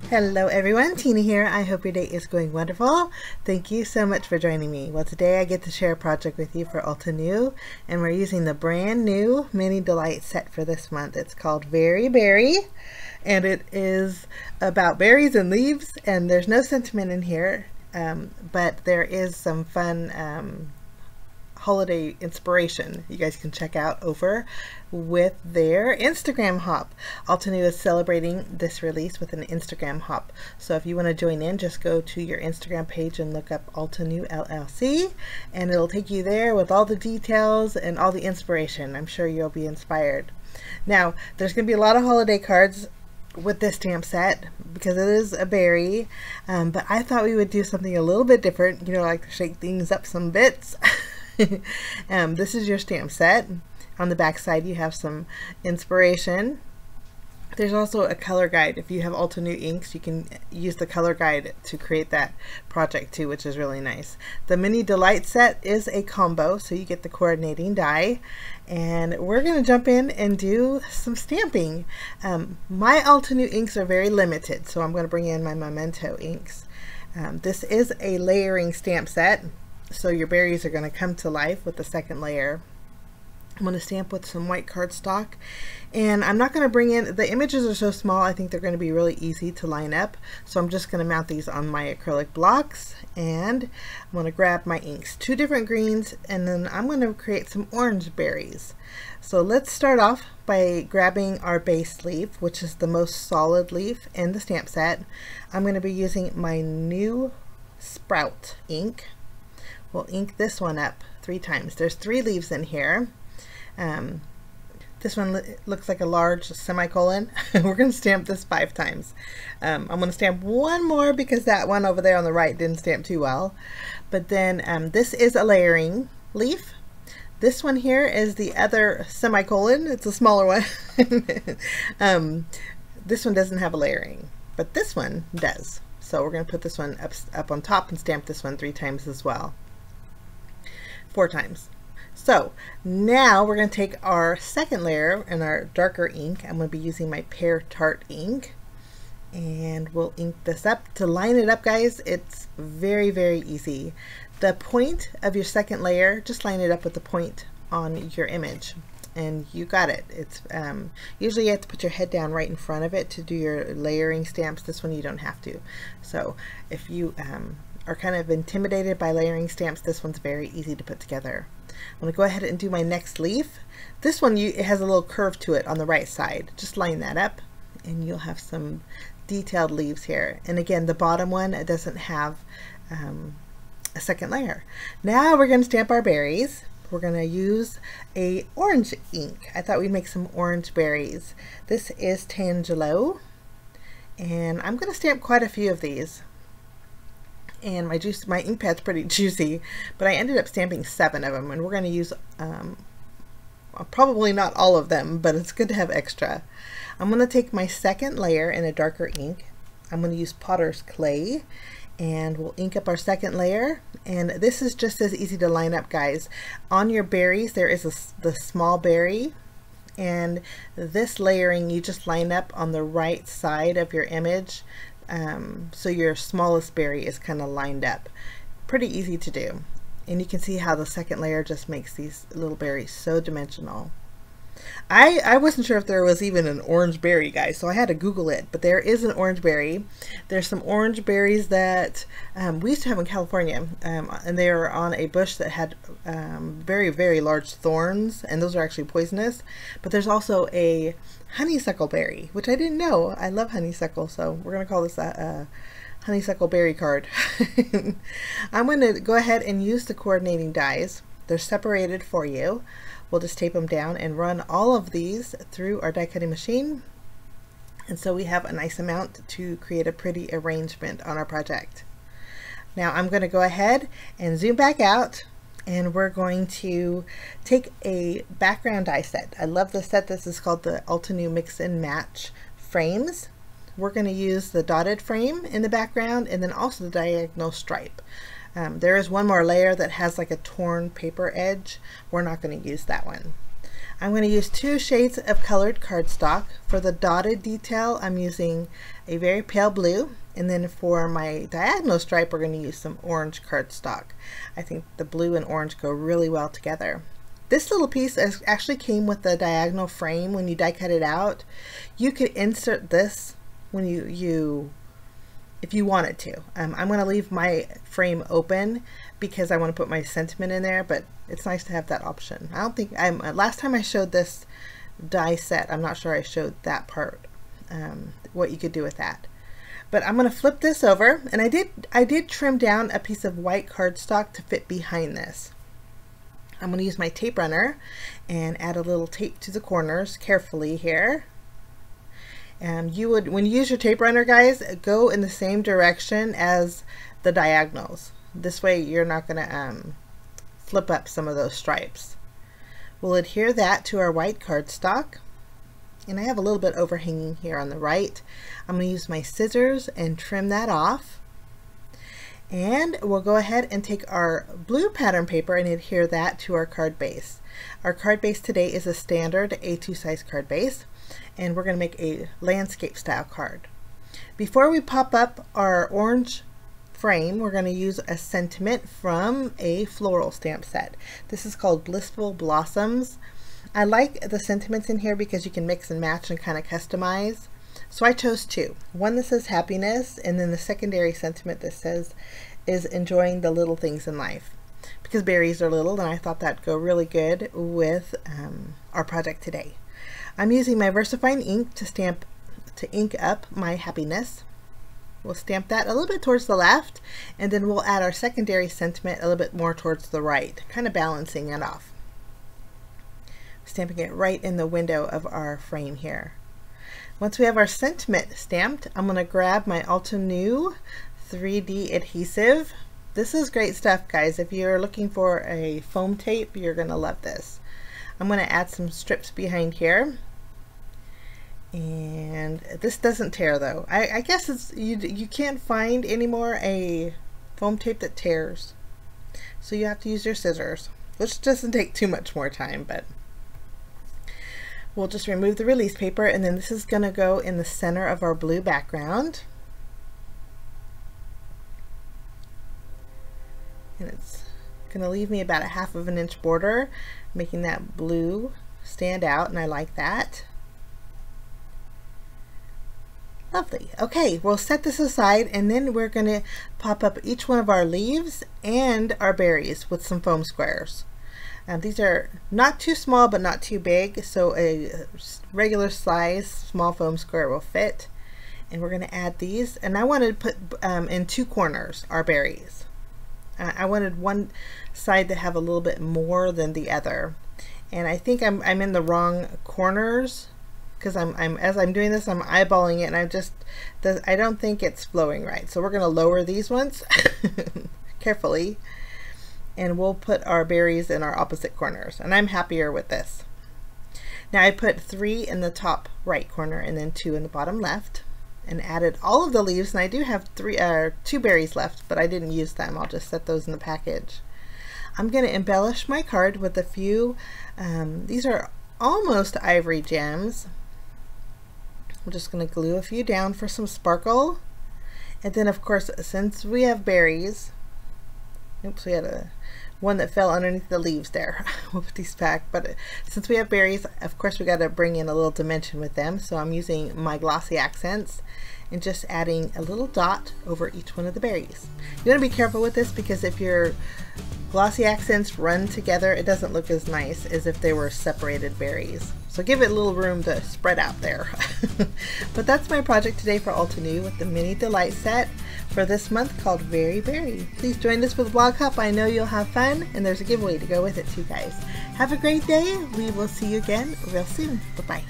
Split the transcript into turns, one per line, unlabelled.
Hello everyone, Tina here. I hope your day is going wonderful. Thank you so much for joining me. Well, today I get to share a project with you for Altenew, and we're using the brand new Mini Delight set for this month. It's called Very Berry, and it is about berries and leaves, and there's no sentiment in here, but there is some fun holiday inspiration you guys can check out over with their Instagram hop. Altenew is celebrating this release with an Instagram hop, so if you want to join in, just go to your Instagram page and look up Altenew LLC, and it'll take you there with all the details and all the inspiration. I'm sure you'll be inspired. Now, there's going to be a lot of holiday cards with this stamp set because it is a berry, but I thought we would do something a little bit different, you know, like to shake things up some bits. This is your stamp set. On the back side you have some inspiration. There's also a color guide. If you have Altenew inks, you can use the color guide to create that project too, which is really nice. The Mini Delight set is a combo, so you get the coordinating die, and we're going to jump in and do some stamping. My Altenew inks are very limited, so I'm going to bring in my Memento inks. This is a layering stamp set, so your berries are going to come to life with the second layer. I'm going to stamp with some white cardstock, and I'm not going to bring in, the images are so small, I think they're going to be really easy to line up, so I'm just going to mount these on my acrylic blocks, and I'm going to grab my inks, 2 different greens, and then I'm going to create some orange berries. So let's start off by grabbing our base leaf, which is the most solid leaf in the stamp set. I'm going to be using my new Sprout ink. We'll ink this one up 3 times. There's 3 leaves in here. This one looks like a large semicolon. We're going to stamp this 5 times. I'm going to stamp one more because that one over there on the right didn't stamp too well. But then this is a layering leaf. This one here is the other semicolon. It's a smaller one. This one doesn't have a layering, but this one does. So we're going to put this one up on top and stamp this one 3 times as well. 4 times. So now we're going to take our second layer and our darker ink. I'm going to be using my Pear Tart ink, and we'll ink this up. To line it up, guys, it's very, very easy. The point of your second layer, just line it up with the point on your image, and you got it. It's usually you have to put your head down right in front of it to do your layering stamps. This one you don't have to. So if you are kind of intimidated by layering stamps, this one's very easy to put together. I'm going to go ahead and do my next leaf. This one, it has a little curve to it on the right side. Just line that up and you'll have some detailed leaves here. And again, the bottom one, it doesn't have a second layer. Now we're going to stamp our berries. We're going to use a orange ink. I thought we'd make some orange berries. This is Tangelo, and I'm going to stamp quite a few of these. And my ink pad's pretty juicy, but I ended up stamping 7 of them, and we're going to use probably not all of them, but it's good to have extra. I'm going to take my second layer in a darker ink. I'm going to use Potter's Clay, and we'll ink up our second layer. And this is just as easy to line up, guys. On your berries there is the small berry, and this layering you just line up on the right side of your image. So your smallest berry is kind of lined up. Pretty easy to do. And you can see how the second layer just makes these little berries so dimensional. I wasn't sure if there was even an orange berry, guys, so I had to Google it, but there is an orange berry. There's some orange berries that we used to have in California, and they were on a bush that had very, very large thorns, and those are actually poisonous. But there's also a honeysuckle berry, which I didn't know. I love honeysuckle, so we're going to call this a honeysuckle berry card. I'm going to go ahead and use the coordinating dies. They're separated for you. We'll just tape them down and run all of these through our die cutting machine. And so we have a nice amount to create a pretty arrangement on our project. Now I'm going to go ahead and zoom back out, and we're going to take a background die set. I love this set. This is called the Altenew Mix and Match frames. We're going to use the dotted frame in the background and then also the diagonal stripe. There is one more layer that has like a torn paper edge. We're not going to use that one. I'm going to use 2 shades of colored cardstock. For the dotted detail, I'm using a very pale blue, and then for my diagonal stripe, we're going to use some orange cardstock. I think the blue and orange go really well together. This little piece actually came with the diagonal frame when you die cut it out. You could insert this when if you wanted to. I'm going to leave my frame open because I want to put my sentiment in there, but it's nice to have that option. I don't think last time I showed this die set, I'm not sure I showed that part, what you could do with that. But I'm going to flip this over, and I did trim down a piece of white cardstock to fit behind this. I'm going to use my tape runner and add a little tape to the corners carefully here. When you use your tape runner, guys, go in the same direction as the diagonals. This way you're not going to flip up some of those stripes. We'll adhere that to our white cardstock. And I have a little bit overhanging here on the right. I'm going to use my scissors and trim that off. And we'll go ahead and take our blue pattern paper and adhere that to our card base. Our card base today is a standard A2 size card base, and we're going to make a landscape style card. Before we pop up our orange frame, we're going to use a sentiment from a floral stamp set. This is called Blissful Blossoms. I like the sentiments in here because you can mix and match and kind of customize. So I chose 2. One that says happiness, and then the secondary sentiment that says is enjoying the little things in life. Because berries are little, and I thought that'd go really good with our project today. I'm using my VersaFine ink to ink up my happiness. We'll stamp that a little bit towards the left, and then we'll add our secondary sentiment a little bit more towards the right, kind of balancing it off. Stamping it right in the window of our frame here. Once we have our sentiment stamped, I'm going to grab my Altenew 3D adhesive. This is great stuff, guys. If you're looking for a foam tape, you're going to love this. I'm going to add some strips behind here. And this doesn't tear though. I guess it's you can't find anymore a foam tape that tears. So you have to use your scissors, which doesn't take too much more time, but we'll just remove the release paper, and then this is going to go in the center of our blue background. And it's going to leave me about a 1/2 inch border, making that blue stand out, and I like that. Lovely. Okay, we'll set this aside, and then we're going to pop up each one of our leaves and our berries with some foam squares. These are not too small but not too big, so a regular size small foam square will fit. And we're going to add these, and I wanted to put in 2 corners our berries. I wanted one side to have a little bit more than the other, and I think I'm in the wrong corners because as I'm doing this, I'm eyeballing it, and I don't think it's flowing right. So we're going to lower these ones carefully, and we'll put our berries in our opposite corners, and I'm happier with this. Now I put 3 in the top right corner and then 2 in the bottom left, and added all of the leaves, and I do have 2 berries left, but I didn't use them. I'll just set those in the package. I'm going to embellish my card with a few, these are almost ivory gems. I'm just going to glue a few down for some sparkle, and then of course, since we have berries, oops, we had one that fell underneath the leaves there. We'll put these back, but since we have berries, of course we got to bring in a little dimension with them, so I'm using my glossy accents and just adding a little dot over each one of the berries. You want to be careful with this because if your glossy accents run together, it doesn't look as nice as if they were separated berries. So give it a little room to spread out there. But that's my project today for Altenew with the Mini Delight set for this month called Very Berry. Please join us for the blog hop. I know you'll have fun, and there's a giveaway to go with it too, guys. Have a great day. We will see you again real soon. Bye-bye.